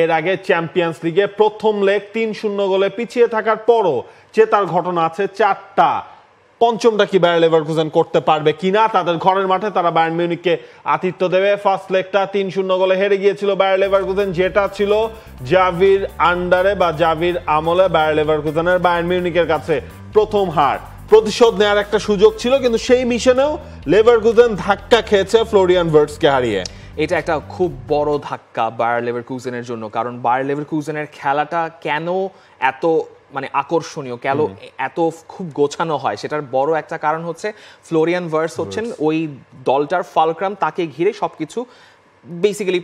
এর আগে চ্যাম্পিয়ন্স লিগে প্রথম লেগ ৩-০ গোলে পিছিয়ে থাকার পরও জেতার ঘটনা আছে 4টা। পঞ্চমটা কি বায়ার লেভারকুজেন করতে পারবে কিনা? তাদের ঘরের মাঠে তারা বায়ার্ন মিউনিখকে আতিথ্য দেবে। ফার্স্ট লেগটা ৩-০ গোলে হেরে গিয়েছিল বায়ার লেভারকুজেন, যেটা ছিল জাভির আন্ডারে বা জাভির আমলে বায়ার লেভারকুজেনের বায়ার্ন মিউনিখের কাছে প্রথম হার। প্রতিশোধ নেওয়ার একটা সুযোগ ছিল, কিন্তু সেই মিশনেও লেভারকুজেন ধাক্কা খেয়েছে ফ্লোরিয়ান ভার্টসকে হারিয়ে। এটা একটা খুব বড় ধাক্কা বায়ার লেভারকুজেনের জন্য, কারণ বায়ার লেভারকুজেনের খেলাটা কেন এত আকর্ষণীয়, কেন এত খুব গোছানো হয়, সেটার বড় একটা কারণ হচ্ছে ফ্লোরিয়ান ভার্টস হচ্ছেন ওই দলটার ফালক্রাম, তাকে ঘিরে সবকিছু বেসিক্যালি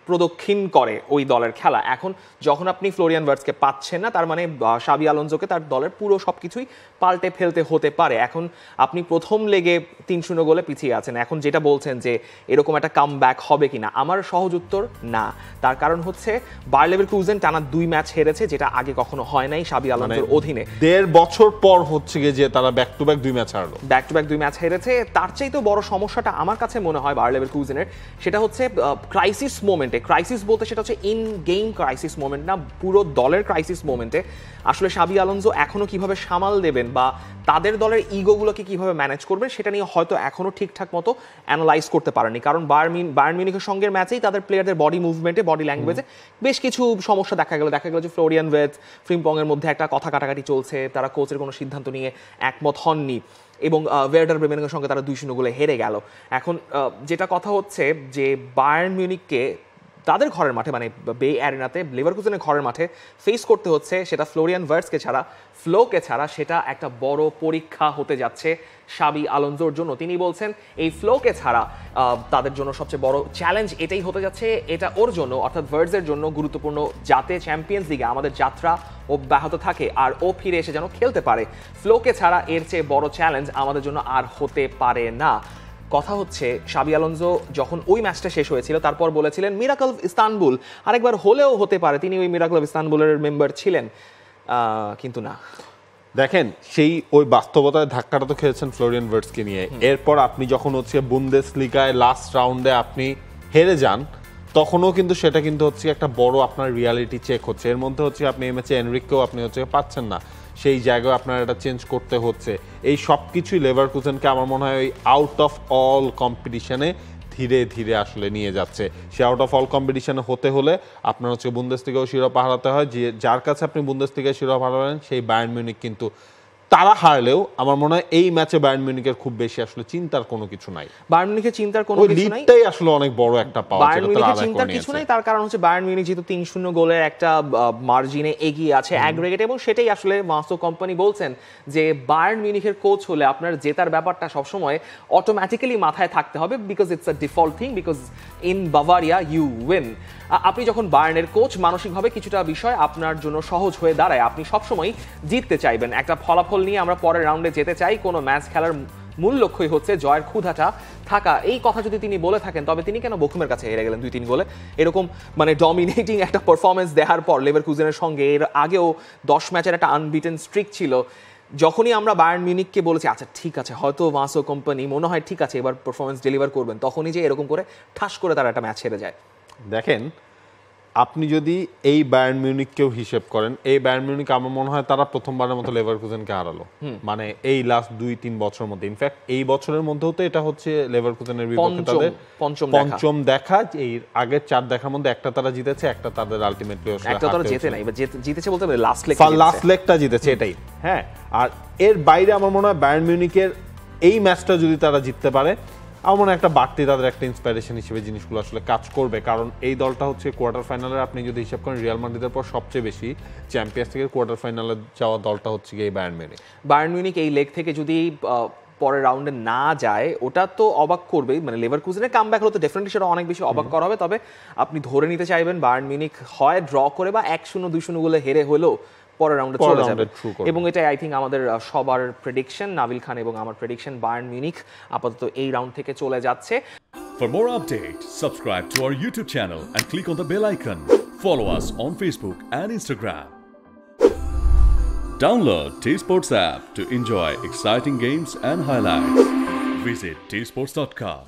প্রদক্ষিণ করে ওই দলের খেলা। এখন যখন আপনি ফ্লোরিয়ান ভার্টসকে পাচ্ছেন না, তার মানে শাবি আলোনসোকে তার দলের পুরো সবকিছুই পাল্টে ফেলতে হতে পারে। এখন আপনি প্রথম লেগে ৩-০ গোলে পিছিয়ে আছেন, এখন যেটা বলছেন যে এরকম একটা কাম ব্যাক হবে কিনা, আমার সহজ উত্তর না। তার কারণ হচ্ছে বায়ার লেভারকুজেন টানা 2 ম্যাচ হেরেছে, যেটা আগে কখনো হয় নাই শাবি আলোনসোর অধীনে। 1.5 বছর পর হচ্ছে গিয়ে যে তারা ব্যাক টু ব্যাক 2 ম্যাচ হারলো, ব্যাক টু ব্যাক 2 ম্যাচ হেরেছে। তার চাইতেও বড় সমস্যাটা আমার কাছে মনে হয় বায়ার লেভারকুজেনের, সেটা হচ্ছে ক্রাইসিস মোমেন্টে, ক্রাইসিস বলতে সেটা হচ্ছে ইন গেম ক্রাইসিস মোমেন্ট না, পুরো দলের ক্রাইসিস মোমেন্টে আসলে শাবি আলোনসো এখনো কিভাবে সামাল দেবেন বা তাদের দলের ইগোগুলোকে কিভাবে ম্যানেজ করবেন, সেটা নিয়ে হয়তো এখনো ঠিকঠাক মতো অ্যানালাইজ করতে পারেনি। কারণ বায়ার্ন মিউনিখের সঙ্গে ম্যাচেই তাদের প্লেয়ারদের বডি মুভমেন্টে, বডি ল্যাঙ্গুয়েজে বেশ কিছু সমস্যা দেখা গেল যে ফ্লোরিয়ান ভার্টস, ফ্রিম্পং এর মধ্যে একটা কথা কাটাকাটি চলছে, তারা কোচের কোনো সিদ্ধান্ত নিয়ে একমত হননি এবং ওয়ার্ডার ব্রেমেনের সঙ্গে তারা 2-0 গোলে হেরে গেল। এখন যেটা কথা হচ্ছে যে বায়ার্ন মিউনিখকে তাদের ঘরের মাঠে বে অ্যারেনাতে লেভারকুজেনের ঘরের মাঠে ফেস করতে হচ্ছে, সেটা ফ্লোরিয়ান ভার্টসকে ছাড়া, ফ্লোকে ছাড়া, সেটা একটা বড় পরীক্ষা হতে যাচ্ছে শাবি আলোনসোর জন্য। তিনি বলছেন এই ফ্লোকে ছাড়া তাদের জন্য সবচেয়ে বড় চ্যালেঞ্জ এটাই হতে যাচ্ছে, এটা ওর জন্য অর্থাৎ ভার্টসের জন্য গুরুত্বপূর্ণ, যাতে চ্যাম্পিয়ন্স লিগে আমাদের যাত্রা অব্যাহত থাকে আর ও ফিরে এসে যেন খেলতে পারে। ফ্লোকে ছাড়া এর চেয়ে বড় চ্যালেঞ্জ আমাদের জন্য আর হতে পারে না। কথা হচ্ছে শাবি আলোনসো যখন ওই ম্যাচটা শেষ হয়েছিল তারপর বলেছিলেন মিরাকল অফ ইস্তানবুল আরেকবার হলেও হতে পারে, তিনি ওই মিরাকল অফ ইস্তানবুলের মেম্বার ছিলেন, কিন্তু না। দেখেন, সেই ওই বাস্তবতায় ধাক্কাটা তো খেয়েছেন ফ্লোরিয়ান ভার্টসকে নিয়ে। এরপর আপনি যখন হচ্ছে বুন্দেসলিগায় লাস্ট রাউন্ডে আপনি হেরে যান, তখনও কিন্তু সেটা কিন্তু হচ্ছে একটা বড় আপনার রিয়ালিটি চেক হচ্ছে। এর মধ্যে হচ্ছে আপনি এই ম্যাচে এনরিককেও আপনি হচ্ছে পাচ্ছেন না, সেই জায়গায় আপনার এটা চেঞ্জ করতে হচ্ছে। এই সব কিছুই লেভারকুজেনকে আমার মনে হয় ওই আউট অফ অল কম্পিটিশনে ধীরে ধীরে আসলে নিয়ে যাচ্ছে। সে আউট অফ অল কম্পিটিশনে হতে হলে আপনার হচ্ছে বুন্দেসলিগাও শিরোপা হারাতে হয়, যে যার কাছে আপনি বুন্দেসলিগায় শিরোপা হারালেন সেই বায়ার্ন মিউনিখ, কিন্তু তারা হারলেও আমার মনে হয় এই ম্যাচে বায়ার্ন মিউনিখের খুব বেশি আসলে চিন্তার কোনো কিছু নাই। বায়ার্ন মিউনিখের চিন্তার কোনো কিছু নাই, লিডটাই আসলে অনেক বড় একটা পাওয়া, বায়ার্ন মিউনিখের চিন্তার কিছু নাই। তার কারণ হচ্ছে বায়ার্ন মিউনিখ যেহেতু ৩-০ গোলের একটা মার্জিনে এগিয়ে আছে অ্যাগ্রিগেট, এবং সেটাই আসলে মাসো কোম্পানি বলছেন যে বায়ার্ন মিউনিখের কোচ হলে আপনার জেতার ব্যাপারটা সবসময় অটোমেটিক্যালি মাথায় থাকতে হবে, because it's a default thing, because in Bavaria you win. আপনি যখন বায়ার্নের কোচ, মানসিকভাবে কিছুটা বিষয় আপনার জন্য সহজ হয়ে দাঁড়ায়, আপনি সবসময় জিততে চাইবেন, একটা ফলাফল নিয়ে আমরা পরের রাউন্ডে যেতে চাই। কোনো ম্যাচ খেলার মূল লক্ষ্যই হচ্ছে জয়ের ক্ষুধাটা থাকা। এই কথা যদি তিনি বলে থাকেন, তবে তিনি কেন বখুমের কাছে হেরে গেলেন 2-3 গোলে? এরকম ডমিনেটিং একটা পারফরমেন্স দেখার পর লেভারকুজেনের সঙ্গে এর আগেও 10 ম্যাচের একটা আনবিটেন স্ট্রিক ছিল। যখনই আমরা বায়ার্ন মিউনিখকে বলেছি আচ্ছা ঠিক আছে, হয়তো মাসো কোম্পানি মনে হয় ঠিক আছে এবার পারফরমেন্স ডেলিভার করবেন, তখনই যে এরকম করে ঠাস করে তারা একটা ম্যাচ হেরে যায়। দেখেন, আপনি যদি এই বায়ার্ন মিউনিখকেও হিসেব করেন, এই বায়ার্ন মিউনিখ আমার মনে হয় তারা প্রথমবারের মতো লেভারকুজেনকে হারালো, এই লাস্ট 2-3 বছরের মধ্যে। ইনফ্যাক্ট এই বছরের মধ্যেও তো এটা হচ্ছে লেভারকুজেনের বিপক্ষে তাদের পঞ্চম দেখা। এই আগের 4 দেখার মধ্যে একটা তারা জিতেছে, একটা তাদের আলটিমেটলি একটা তারা জেতে নাই, জিতেছে বলতে লাস্ট লেগটা জিতেছে, এটাই। হ্যাঁ, আর এর বাইরে আমার মনে হয় বায়ার্ন মিউনিখের এই ম্যাচটা যদি তারা জিততে পারে, আমার মনে হয় একটা বাড়তি তাদের একটা ইন্সপিরেশন হিসেবে জিনিসগুলো আসলে কাজ করবে। কারণ এই দলটা হচ্ছে কোয়ার্টার ফাইনালে, আপনি যদি হিসাব করেন রিয়াল মাদ্রিদের পর সবচেয়ে বেশি চ্যাম্পিয়ন্স লিগের কোয়ার্টার ফাইনালে যাওয়া দলটা হচ্ছে এই বায়ার্ন মিউনিখ। বায়ার্ন মিউনিখ এই লেগ থেকে যদি পরের রাউন্ডে না যায়, ওটা তো অবাক করবেই। লেভারকুজেনের কামব্যাক হলে তো ডেফিনেটলি সেটা অনেক বেশি অবাক করা হবে। তবে আপনি ধরে নিতে চাইবেন বায়ার্ন মিউনিখ হয় ড্র করে বা 1-0 2-0 গোলে হেরে হলেও পরের রাউন্ডে চলে যাবে, এবং এটাই আই থিঙ্ক আমাদের সবার প্রেডিকশন, নাবিল খান এবং আমার প্রেডিকশন, বায়ার্ন মিউনিখ আপাতত এই রাউন্ড থেকে চলে যাচ্ছে। For more updates, subscribe to our YouTube channel and click on the bell icon. Follow us on Facebook and Instagram. Download T-Sports app to enjoy exciting games and highlights. Visit tsports.com.